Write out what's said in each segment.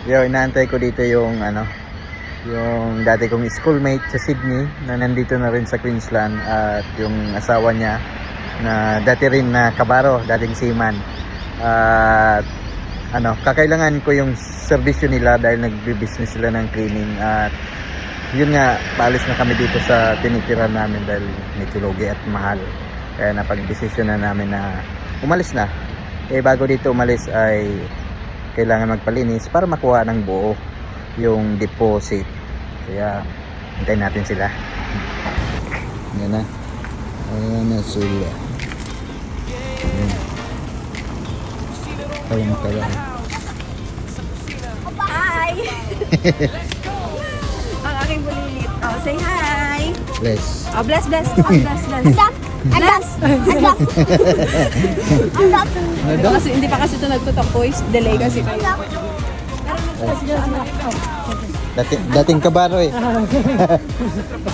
Yo, inaantay ko dito yung yung dati kong schoolmate sa Sydney na nandito na rin sa Queensland, at yung asawa niya na dati rin na kabaro, dating seaman. At kakailangan ko yung serbisyo nila dahil nagbi-business sila ng cleaning, at yun nga, paalis na kami dito sa tinitira namin dahil medyo lugi at mahal. Kaya napag-desisyon na namin na umalis na. Bago dito umalis ay kailangan magpalinis para makuha ng buo yung deposit. Kaya hintayin natin sila. Yan na. Ayan na sila. Talang. Hi! Ang aking bulilit. Oh, say hi! Bless. Oh, bless. Bless. Hindi pa kasi ito nagtutok voice. Delay kasi kayo. Dating kabaro eh.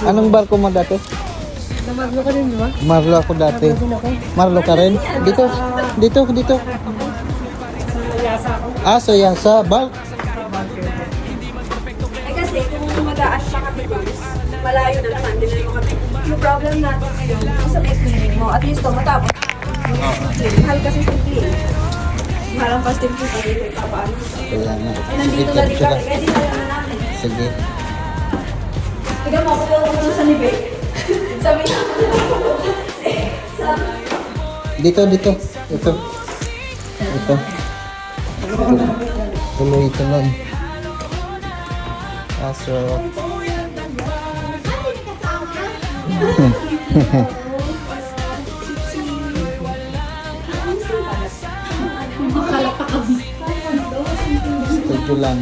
Anong barko mo dati? Sa Marlo ka rin, di ba? Marlo ako dati. Marlo ka rin? Dito. So Yasa. Bark. Kasi kung mag-a-ash siya kami guys, malayo na naman, dinayo kami. Yung problem natin ngayon, kung sa may cleaning mo, at least ito matapos. Mahal kasi sa clean. Mahal ang pastil ko sa dito, ipapaano. Kaya nga. Nandito na din kami, kaya di na lang na namin. Sige. Tignan mo, kapag ako sa nibig. Sabi niya, Dito. Ito. Tuloy. Kaso studio lang.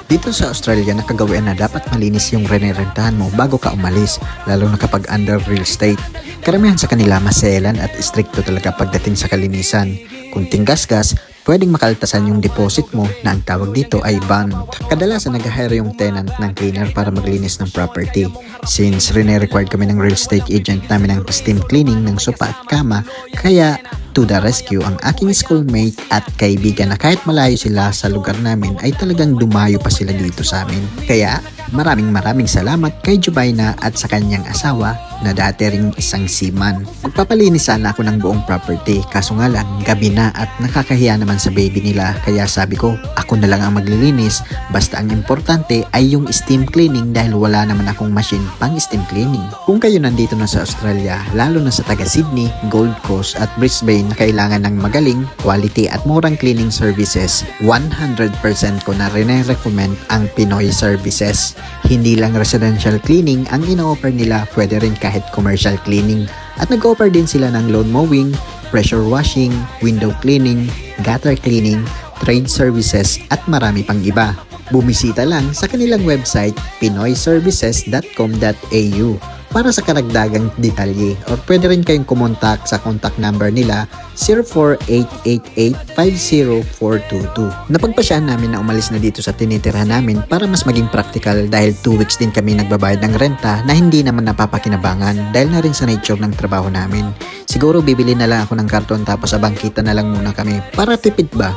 Dito sa Australia, nakagawian na dapat malinis yung renirentahan mo bago ka umalis, lalo na kapag under real estate. Karamihan sa kanila maselan at stricto talaga pagdating sa kalinisan. Kung tinggas-gas, pwedeng makaltasan yung deposit mo na ang tawag dito ay bond. Kadalasan nag-hire yung tenant ng cleaner para maglinis ng property. Since rene-required kami ng real estate agent namin ng steam cleaning ng sopa at kama, kaya to the rescue ang aking schoolmate at kaibigan na kahit malayo sila sa lugar namin ay talagang dumayo pa sila dito sa amin. Kaya maraming salamat kay Jubaina at sa kanyang asawa na dati ring isang seaman. Magpapalinis sana ako ng buong property, kaso nga lang gabi na at nakakahiya naman sa baby nila, kaya sabi ko ako na lang ang maglilinis, basta ang importante ay yung steam cleaning dahil wala naman akong machine pang steam cleaning. Kung kayo nandito na sa Australia, lalo na sa taga Sydney, Gold Coast at Brisbane na kailangan ng magaling, quality at murang cleaning services, 100% ko na rin-recommend ang Pinoy Services. Hindi lang residential cleaning ang ino-offer nila, pwede rin kahit commercial cleaning. At nag-offer din sila ng lawn mowing, pressure washing, window cleaning, gutter cleaning, trade services at marami pang iba. Bumisita lang sa kanilang website pinoyservices.com.au para sa karagdagang detalye, or pwede rin kayong kumontak sa contact number nila 0488850422. Napagpasyahan namin na umalis na dito sa tinitirhan namin para mas maging practical dahil 2 weeks din kami nagbabayad ng renta na hindi naman napapakinabangan dahil na rin sa nature ng trabaho namin. Siguro bibili na lang ako ng karton tapos abangkita na lang muna kami para tipid ba?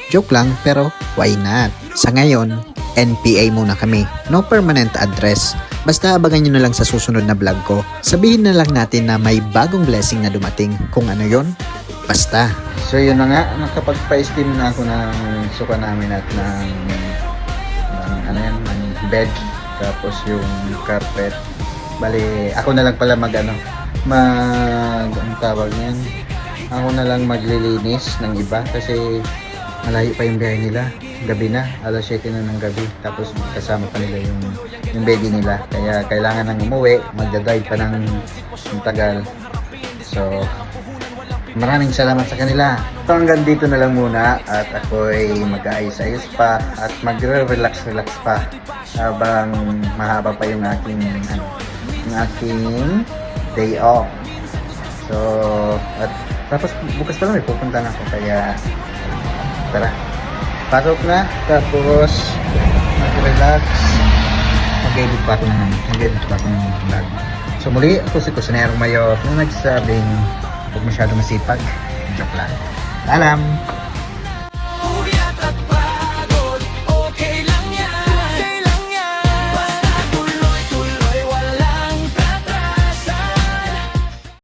Joke lang, pero why not? Sa ngayon, NPA muna kami. No permanent address. Basta abangan nyo na lang sa susunod na vlog ko. Sabihin na lang natin na may bagong blessing na dumating. Kung ano yon, basta. So yun na nga, nakapagpa-steam na ako ng suka namin at ng bed, tapos yung carpet. Bali, ako na lang pala ang tawag niyan, ako na lang maglilinis ng iba kasi malayo pa yung biyahe nila. Gabi na, alas 7 na ng gabi, tapos kasama pa nila yung baby nila, kaya kailangan nang umuwi, magdadrive pa ng tagal. So maraming salamat sa kanila. So hanggang dito na lang muna at ako'y mag-aayos-ayos pa at magre-relax pa habang mahaba pa yung aking day off. So at tapos bukas pa lang may pupunta na ako, kaya tara, pasok na, tapos mag-relax, mag-edit pa ako ng vlog. So muli, ako si Kusinero Mayor na nagsabing huwag masyado masipag, joke lang. Alam!